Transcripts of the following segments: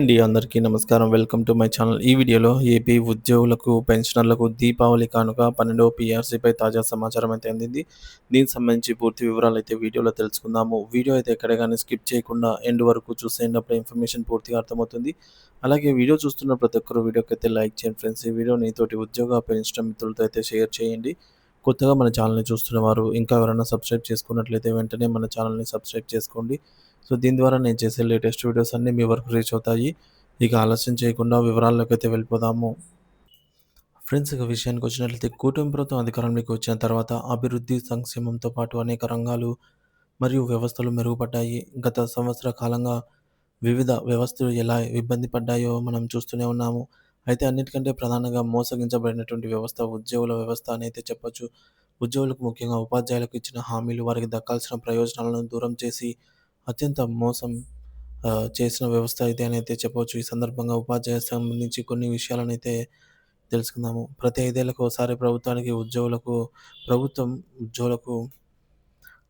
అండి అందరికీ నమస్కారం. Welcome to my channel. ఈ వీడియోలో ఏపీ ఉద్యోగులకు, పెన్షనర్లకు దీపావళి కానుక 12వ పీఆర్సీపై తాజా సమాచారం అయితే అందింది. దీనికి సంబంధించి పూర్తి వివరాలైతే వీడియోలో తెలుసుకుందాము. వీడియో అయితే ఎక్కడ గాని స్కిప్ చేయకుండా ఎండ్ వరకు చూసేయండి. అప్పుడు ఇన్ఫర్మేషన్ పూర్తిగా అర్థమవుతుంది. అలాగే వీడియో చూస్తున్న ప్రతి ఒక్కరు వీడియోకైతే లైక్ చేయండి ఫ్రెండ్స్. ఈ వీడియోని తోటి ఉద్యోగ, పెన్షన్ మిత్రులతో అయితే షేర్ చేయండి. కొత్తగా మన ఛానల్‌ని చూస్తున్న వారు ఇంకా ఎవరైనా సబ్స్క్రైబ్ చేసుకున్నట్లయితే వెంటనే మన ఛానల్‌ని సబ్స్క్రైబ్ చేసుకోండి. సో, దీని ద్వారా నేను చేసే లేటెస్ట్ వీడియోస్ అన్నీ మీ వరకు రీచ్ అవుతాయి. ఇక ఆలస్యం చేయకుండా వివరాల్లోకైతే వెళ్ళిపోదాము. ఫ్రెండ్స్, ఇక విషయానికొచ్చినట్లయితే కూటమి ప్రభుత్వం అధికారంలోకి వచ్చిన తర్వాత అభివృద్ధి, సంక్షేమంతో పాటు అనేక రంగాలు మరియు వ్యవస్థలు మెరుగుపడ్డాయి. గత సంవత్సర కాలంగా వివిధ వ్యవస్థలు ఎలా ఇబ్బంది పడ్డాయో మనం చూస్తూనే ఉన్నాము. అయితే అన్నిటికంటే ప్రధానంగా మోసగించబడినటువంటి వ్యవస్థ ఉద్యోగుల వ్యవస్థ అని అయితే చెప్పొచ్చు. ఉద్యోగులకు ముఖ్యంగా ఉపాధ్యాయులకు ఇచ్చిన హామీలు, వారికి దక్కాల్సిన ప్రయోజనాలను దూరం చేసి అత్యంత మోసం చేసిన వ్యవస్థ అయితే అనైతే చెప్పవచ్చు. ఈ సందర్భంగా ఉపాధ్యాయులకు సంబంధించి కొన్ని విషయాలనైతే తెలుసుకుందాము. ప్రతి 5 ఏళ్లకు ఒకసారి ప్రభుత్వం ఉద్యోగులకు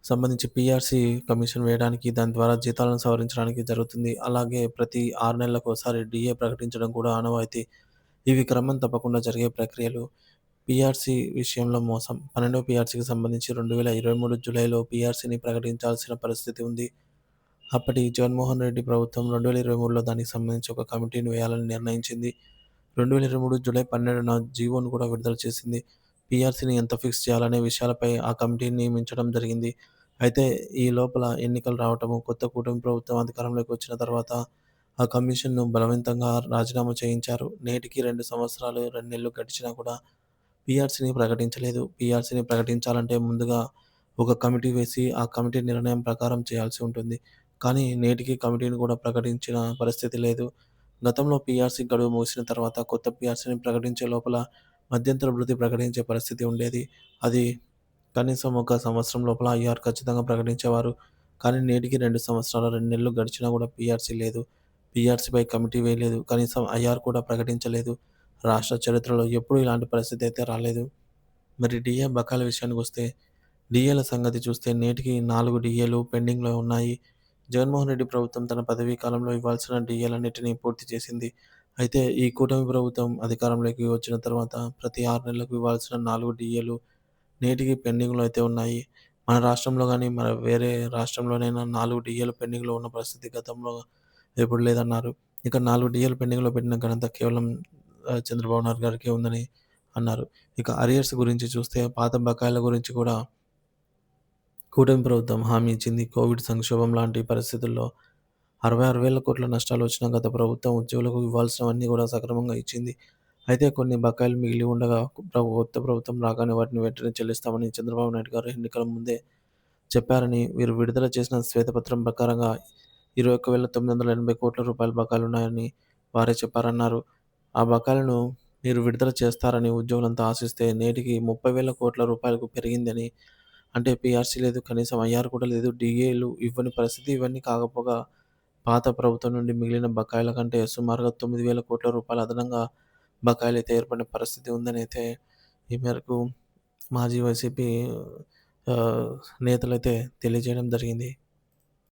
సంబంధించి పీఆర్సీ కమిషన్ వేయడానికి, దాని ద్వారా జీతాలను సవరించడానికి జరుగుతుంది. అలాగే ప్రతి 6 నెలలకోసారి డీఏ ప్రకటించడం కూడా ఆనవాయితీ. ఇవి క్రమం తప్పకుండా జరిగే ప్రక్రియలు. పీఆర్సీ విషయంలో మోసం. 12వ పీఆర్సీకి సంబంధించి 2023 జూలైలో పీఆర్సీని ప్రకటించాల్సిన పరిస్థితి ఉంది. అప్పటి జగన్మోహన్ రెడ్డి ప్రభుత్వం 2023లో దానికి సంబంధించి ఒక కమిటీని వేయాలని నిర్ణయించింది. 2023 జూలై 12న జీవోను కూడా విడుదల చేసింది. పీఆర్సీని ఎంత ఫిక్స్ చేయాలనే విషయాలపై ఆ కమిటీని నియమించడం జరిగింది. అయితే ఈ లోపల ఎన్నికలు రావటము, కొత్త కూటమి ప్రభుత్వం అధికారంలోకి వచ్చిన తర్వాత ఆ కమిషన్‌ను బలవంతంగా రాజీనామా చేయించారు. నేటికి 2 సంవత్సరాలు, 2 నెలలు గడిచినా కూడా పీఆర్సీని ప్రకటించలేదు. పీఆర్సీని ప్రకటించాలంటే ముందుగా ఒక కమిటీ వేసి, ఆ కమిటీ నిర్ణయం ప్రకారం చేయాల్సి ఉంటుంది. కానీ నేటికి కమిటీని కూడా ప్రకటించిన పరిస్థితి లేదు. గతంలో పీఆర్సీ గడువు ముగిసిన తర్వాత కొత్త పీఆర్సీని ప్రకటించే లోపల మధ్యంతర భృతి ప్రకటించే పరిస్థితి ఉండేది. అది కనీసం ఒక సంవత్సరం లోపల ఐఆర్ ఖచ్చితంగా ప్రకటించేవారు. కానీ నేటికి 2 సంవత్సరాలు, 2 నెలలు గడిచినా కూడా పీఆర్సీ లేదు. పీఆర్సీపై కమిటీ వేయలేదు. కనీసం ఐఆర్ కూడా ప్రకటించలేదు. రాష్ట్ర చరిత్రలో ఎప్పుడూ ఇలాంటి పరిస్థితి అయితే రాలేదు. మరి డీఏ బకాయిల విషయానికొస్తే, డీఏల సంగతి చూస్తే నేటికి 4 డీఏలు పెండింగ్‌లో ఉన్నాయి. జగన్మోహన్ రెడ్డి ప్రభుత్వం తన పదవీ కాలంలో ఇవ్వాల్సిన డీఏలన్నిటిని పూర్తి చేసింది. అయితే ఈ కూటమి ప్రభుత్వం అధికారంలోకి వచ్చిన తర్వాత ప్రతి 6 నెలలకు ఇవ్వాల్సిన 4 డీఏలు నేటికి పెండింగ్‌లో అయితే ఉన్నాయి. మన రాష్ట్రంలో గాని, మన వేరే రాష్ట్రంలోనైనా 4 డీఏలు పెండింగ్‌లో ఉన్న పరిస్థితి గతంలో ఎప్పుడు లేదన్నారు. ఇక 4 డీఏలు పెండింగ్‌లో పెట్టిన ఘనత కేవలం చంద్రబాబు నాయుడు గారికే ఉందని అన్నారు. ఇక అరియర్స్ గురించి చూస్తే పాత బకాయిల గురించి కూడా కూటమి ప్రభుత్వం హామీ ఇచ్చింది. కోవిడ్ సంక్షోభం లాంటి పరిస్థితుల్లో 66,000 కోట్ల నష్టాలొచ్చినా గత ప్రభుత్వం ఉద్యోగులకు ఇవ్వాల్సినవన్నీ కూడా సక్రమంగా ఇచ్చింది. అయితే కొన్ని బకాయిలు మిగిలి ఉండగా కొత్త ప్రభుత్వం రాగానే వాటిని వెంటనే చెల్లిస్తామని చంద్రబాబు నాయుడు గారు ఎన్నికల ముందే చెప్పారని, వీరు విడుదల చేసిన శ్వేతపత్రం ప్రకారంగా 21,980 కోట్ల రూపాయల బకాయిలున్నాయని వారే చెప్పారన్నారు. ఆ బకాయిలను మీరు విడుదల చేస్తారని ఉద్యోగులంతా ఆశిస్తే నేటికి 30,000 కోట్ల రూపాయలకు పెరిగిందని, అంటే పీఆర్సీ లేదు, కనీసం ఐఆర్ కూడా లేదు, డీఏలు ఇవ్వని పరిస్థితి. ఇవన్నీ కాకపోగా పాత ప్రభుత్వం నుండి మిగిలిన బకాయిల కంటే సుమారుగా 9,000 కోట్ల రూపాయలు అదనంగా బకాయిలైతే ఏర్పడిన పరిస్థితి ఉందనైతే ఈ మేరకు మాజీ వైసీపీ ఆహ్, నేతలైతే తెలియజేయడం జరిగింది.